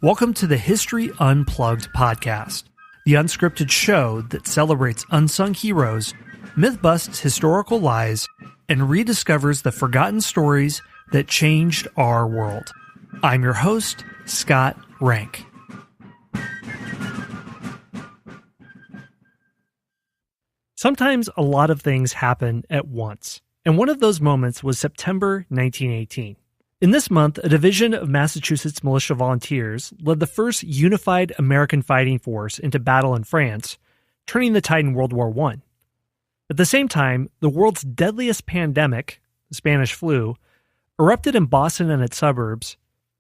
Welcome to the History Unplugged podcast, the unscripted show that celebrates unsung heroes, myth-busts historical lies, and rediscovers the forgotten stories that changed our world. I'm your host, Scott Rank. Sometimes a lot of things happen at once, and one of those moments was September 1918. In this month, a division of Massachusetts militia volunteers led the first unified American fighting force into battle in France, turning the tide in World War I. At the same time, the world's deadliest pandemic, the Spanish flu, erupted in Boston and its suburbs,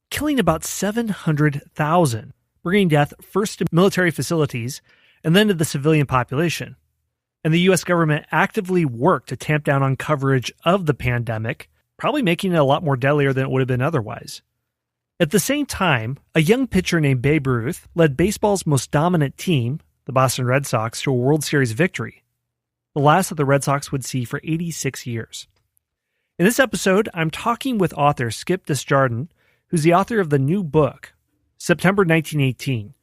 killing about 700,000, bringing death first to military facilities and then to the civilian population. And the U.S. government actively worked to tamp down on coverage of the pandemic, probably making it a lot more deadlier than it would have been otherwise. At the same time, a young pitcher named Babe Ruth led baseball's most dominant team, the Boston Red Sox, to a World Series victory, the last that the Red Sox would see for 86 years. In this episode, I'm talking with author Skip Desjardin, who's the author of the new book, September 1918,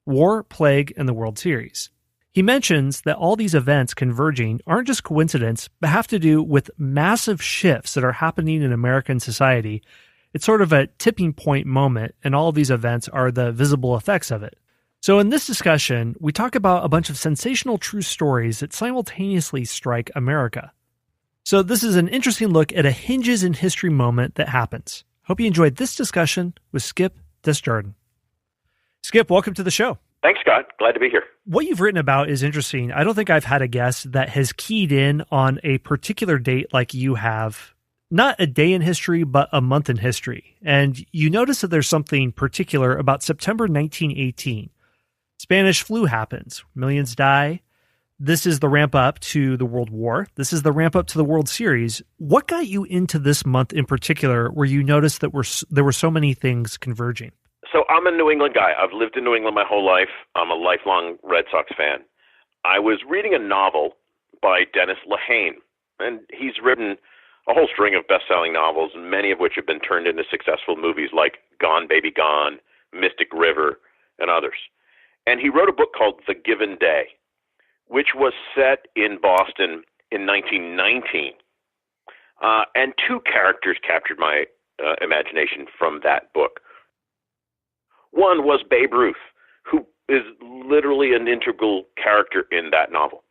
War, Plague, and the World Series. He mentions that all these events converging aren't just coincidence, but have to do with massive shifts that are happening in American society. It's sort of a tipping point moment, and all of these events are the visible effects of it. So in this discussion, we talk about a bunch of sensational true stories that simultaneously strike America. So this is an interesting look at a hinges in history moment that happens. Hope you enjoyed this discussion with Skip Desjardin. Skip, welcome to the show. Thanks, Scott. Glad to be here. What you've written about is interesting. I don't think I've had a guest that has keyed in on a particular date like you have. Not a day in history, but a month in history. And you notice that there's something particular about September 1918. Spanish flu happens. Millions die. This is the ramp up to the World War. This is the ramp up to the World Series. What got you into this month in particular where you noticed that there were so many things converging? So I'm a New England guy. I've lived in New England my whole life. I'm a lifelong Red Sox fan. I was reading a novel by Dennis Lehane, and he's written a whole string of best-selling novels, many of which have been turned into successful movies like Gone, Baby Gone, Mystic River, and others. And he wrote a book called The Given Day, which was set in Boston in 1919. And two characters captured my imagination from that book. One was Babe Ruth, who is literally an integral character in that novel.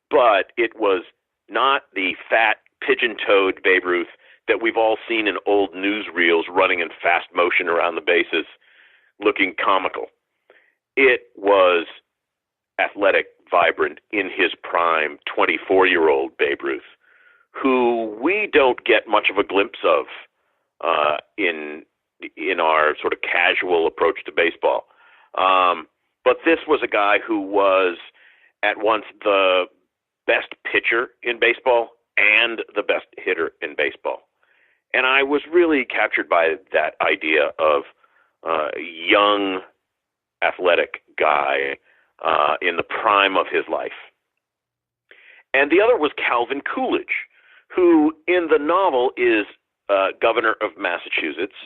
But it was not the fat, pigeon-toed Babe Ruth that we've all seen in old newsreels running in fast motion around the bases, looking comical. It was athletic, vibrant, in his prime, 24-year-old Babe Ruth, who we don't get much of a glimpse of in our sort of casual approach to baseball. But this was a guy who was at once the best pitcher in baseball and the best hitter in baseball. And I was really captured by that idea of young, athletic guy in the prime of his life. And the other was Calvin Coolidge, who in the novel is governor of Massachusetts,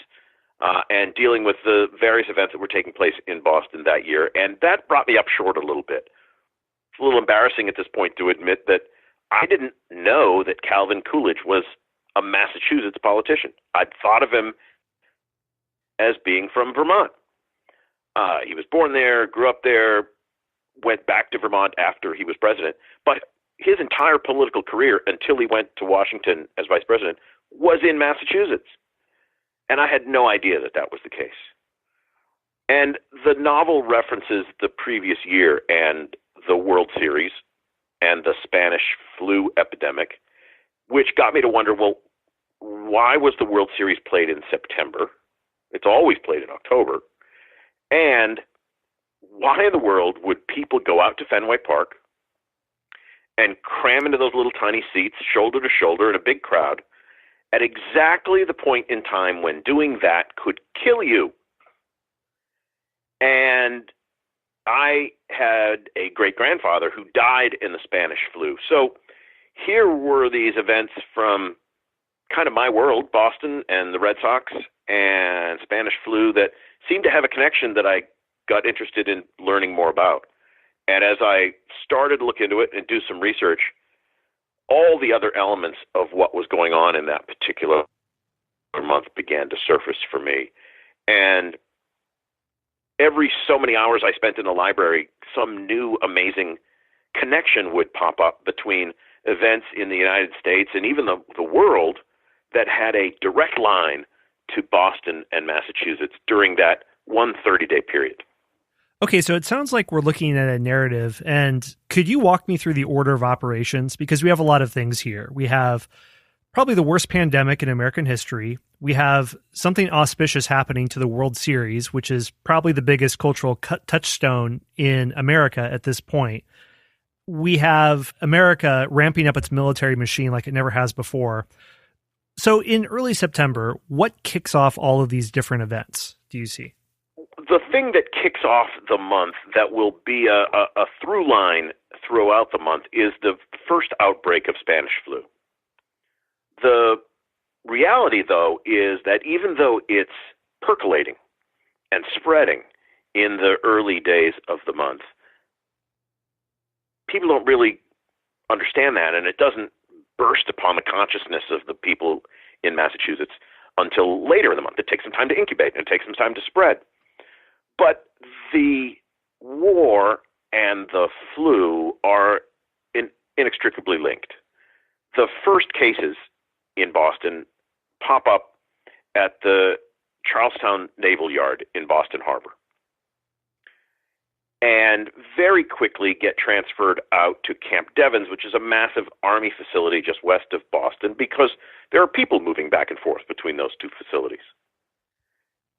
and dealing with the various events that were taking place in Boston that year. And that brought me up short a little bit. It's a little embarrassing at this point to admit that I didn't know that Calvin Coolidge was a Massachusetts politician. I'd thought of him as being from Vermont. He was born there, grew up there, went back to Vermont after he was president. But his entire political career until he went to Washington as vice president was in Massachusetts. And I had no idea that that was the case. And the novel references the previous year and the World Series and the Spanish flu epidemic, which got me to wonder, well, why was the World Series played in September? It's always played in October. And why in the world would people go out to Fenway Park and cram into those little tiny seats, shoulder to shoulder in a big crowd, at exactly the point in time when doing that could kill you? And I had a great-grandfather who died in the Spanish flu. So here were these events from kind of my world, Boston and the Red Sox and Spanish Spanish flu that seemed to have a connection that I got interested in learning more about. And as I started to look into it and do some research, all the other elements of what was going on in that particular month began to surface for me. And every so many hours I spent in the library, some new amazing connection would pop up between events in the United States and even the world that had a direct line to Boston and Massachusetts during that 130-day period. Okay, so it sounds like we're looking at a narrative, and could you walk me through the order of operations? Because we have a lot of things here. We have probably the worst pandemic in American history. We have something auspicious happening to the World Series, which is probably the biggest cultural touchstone in America at this point. We have America ramping up its military machine like it never has before. So in early September, what kicks off all of these different events, do you see? The thing that kicks off the month that will be a through line throughout the month is the first outbreak of Spanish flu. The reality, though, is that even though it's percolating and spreading in the early days of the month, people don't really understand that, and it doesn't burst upon the consciousness of the people in Massachusetts until later in the month. It takes some time to incubate, and it takes some time to spread. But the war and the flu are inextricably linked. The first cases in Boston pop up at the Charlestown Naval Yard in Boston Harbor and very quickly get transferred out to Camp Devens, which is a massive Army facility just west of Boston, because there are people moving back and forth between those two facilities.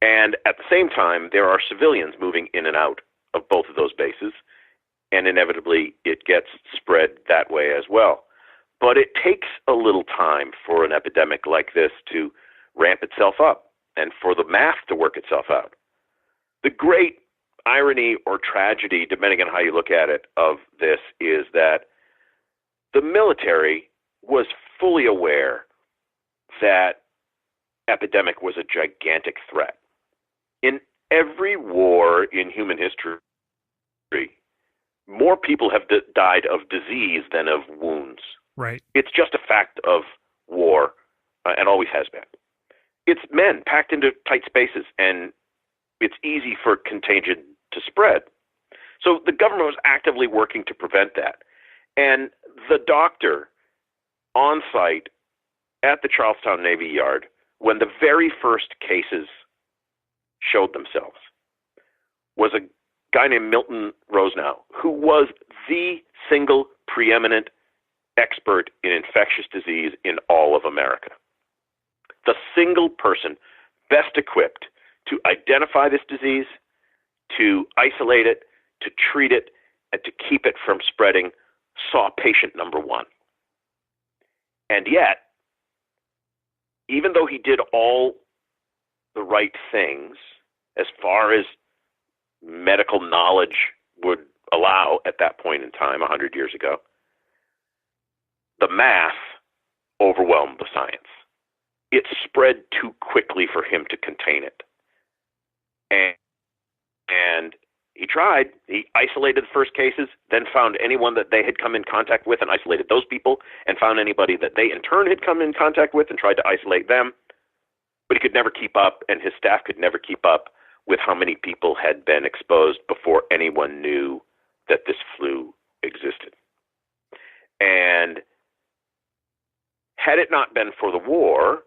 And at the same time, there are civilians moving in and out of both of those bases, and inevitably it gets spread that way as well. But it takes a little time for an epidemic like this to ramp itself up and for the math to work itself out. The great irony or tragedy, depending on how you look at it, of this is that the military was fully aware that epidemic was a gigantic threat. In every war in human history, more people have died of disease than of wounds. Right. It's just a fact of war, and always has been. It's men packed into tight spaces, and it's easy for contagion to spread. So the government was actively working to prevent that. And the doctor on site at the Charlestown Navy Yard, when the very first cases showed themselves, was a guy named Milton Rosenow, who was the single preeminent expert in infectious disease in all of America. The single person best equipped to identify this disease, to isolate it, to treat it, and to keep it from spreading, saw patient number one. And yet, even though he did all the right things as far as medical knowledge would allow at that point in time, 100 years ago, the math overwhelmed the science. It spread too quickly for him to contain it. And he tried. He isolated the first cases, then found anyone that they had come in contact with and isolated those people, and found anybody that they in turn had come in contact with and tried to isolate them. But he could never keep up, and his staff could never keep up with how many people had been exposed before anyone knew that this flu existed. And had it not been for the war,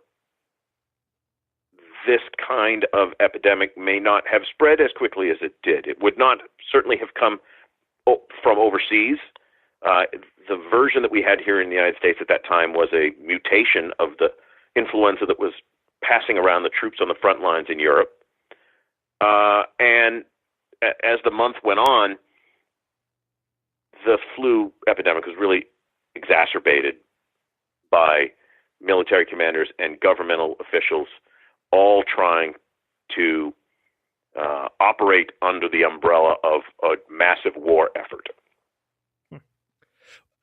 this kind of epidemic may not have spread as quickly as it did. It would not certainly have come from overseas. The version that we had here in the United States at that time was a mutation of the influenza that was passing around the troops on the front lines in Europe. And as the month went on, the flu epidemic was really exacerbated by military commanders and governmental officials all trying to operate under the umbrella of a massive war effort.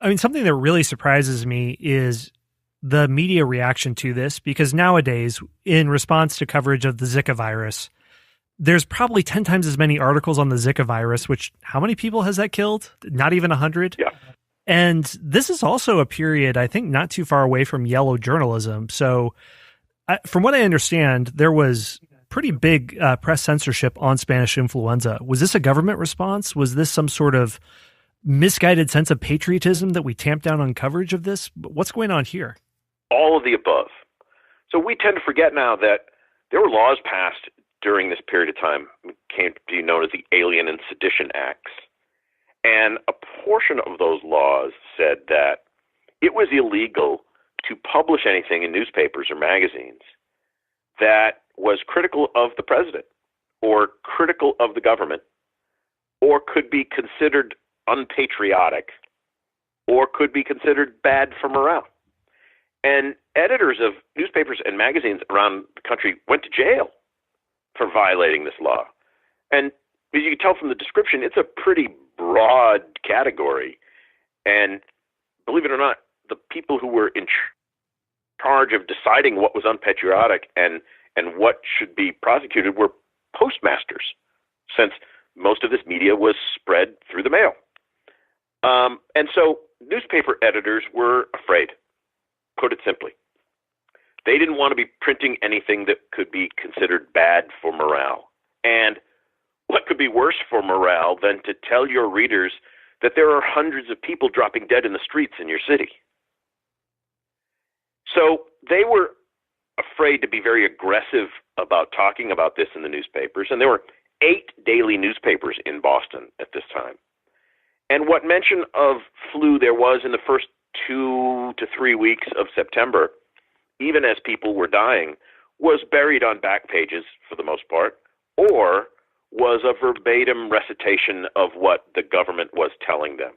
I mean, something that really surprises me is the media reaction to this, because nowadays, in response to coverage of the Zika virus, There's probably 10 times as many articles on the Zika virus, which how many people has that killed? Not even 100? Yeah. And this is also a period, I think, not too far away from yellow journalism. So from what I understand, there was pretty big press censorship on Spanish influenza. Was this a government response? Was this some sort of misguided sense of patriotism that we tamped down on coverage of this? What's going on here? All of the above. So we tend to forget now that there were laws passed during this period of time, came to be known as the Alien and Sedition Acts. And a portion of those laws said that it was illegal to publish anything in newspapers or magazines that was critical of the president or critical of the government or could be considered unpatriotic or could be considered bad for morale. And editors of newspapers and magazines around the country went to jail for violating this law. And as you can tell from the description, it's a pretty broad category. And believe it or not, the people who were in charge of deciding what was unpatriotic and what should be prosecuted were postmasters, since most of this media was spread through the mail. And so newspaper editors were afraid, put it simply. They didn't want to be printing anything that could be considered bad for morale. And what could be worse for morale than to tell your readers that there are hundreds of people dropping dead in the streets in your city? So they were afraid to be very aggressive about talking about this in the newspapers. And there were 8 daily newspapers in Boston at this time. And what mention of flu there was in the first 2 to 3 weeks of September, even as people were dying, was buried on back pages for the most part, or was a verbatim recitation of what the government was telling them.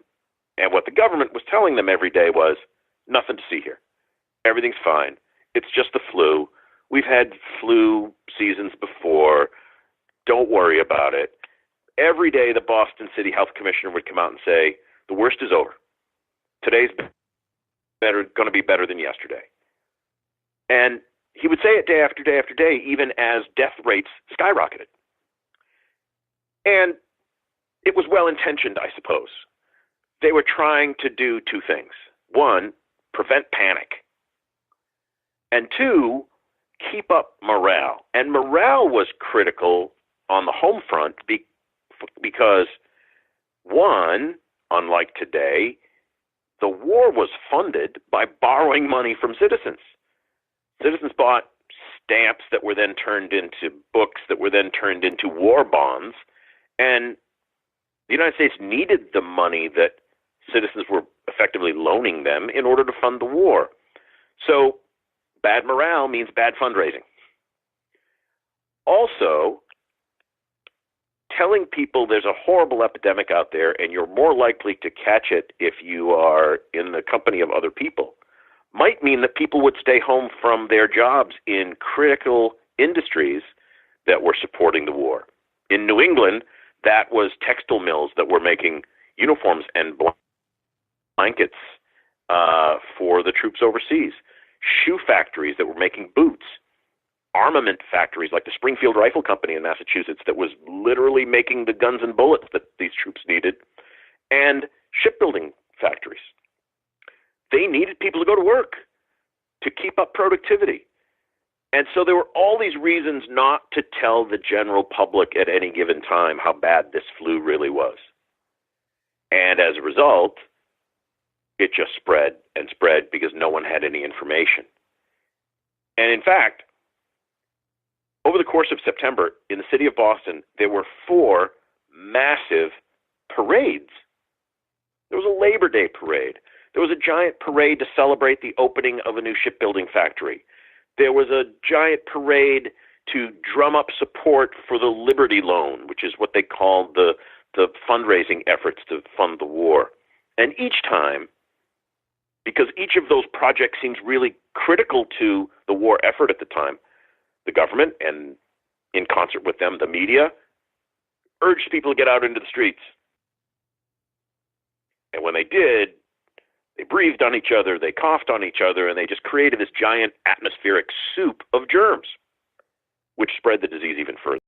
And what the government was telling them every day was, nothing to see here. Everything's fine. It's just the flu. We've had flu seasons before. Don't worry about it. Every day the Boston City Health Commissioner would come out and say, the worst is over. Today's going to be better than yesterday. And he would say it day after day after day, even as death rates skyrocketed. And it was well-intentioned, I suppose. They were trying to do 2 things. 1, prevent panic. And 2, keep up morale. And morale was critical on the home front because, 1, unlike today, the war was funded by borrowing money from citizens. Citizens bought stamps that were then turned into books that were then turned into war bonds. And the United States needed the money that citizens were effectively loaning them in order to fund the war. So bad morale means bad fundraising. Also, telling people there's a horrible epidemic out there and you're more likely to catch it if you are in the company of other people might mean that people would stay home from their jobs in critical industries that were supporting the war. In New England, that was textile mills that were making uniforms and blankets for the troops overseas, shoe factories that were making boots, armament factories like the Springfield Rifle Company in Massachusetts that was literally making the guns and bullets that these troops needed, and shipbuilding factories. They needed people to go to work to keep up productivity. And so there were all these reasons not to tell the general public at any given time how bad this flu really was. And as a result, it just spread and spread because no one had any information. And in fact, over the course of September, in the city of Boston, there were 4 massive parades. There was a Labor Day parade. There was a giant parade to celebrate the opening of a new shipbuilding factory. There was a giant parade to drum up support for the Liberty Loan, which is what they called the fundraising efforts to fund the war. And each time, because each of those projects seems really critical to the war effort at the time, the government, and in concert with them, the media, urged people to get out into the streets. And when they did, they breathed on each other, they coughed on each other, and they just created this giant atmospheric soup of germs, which spread the disease even further.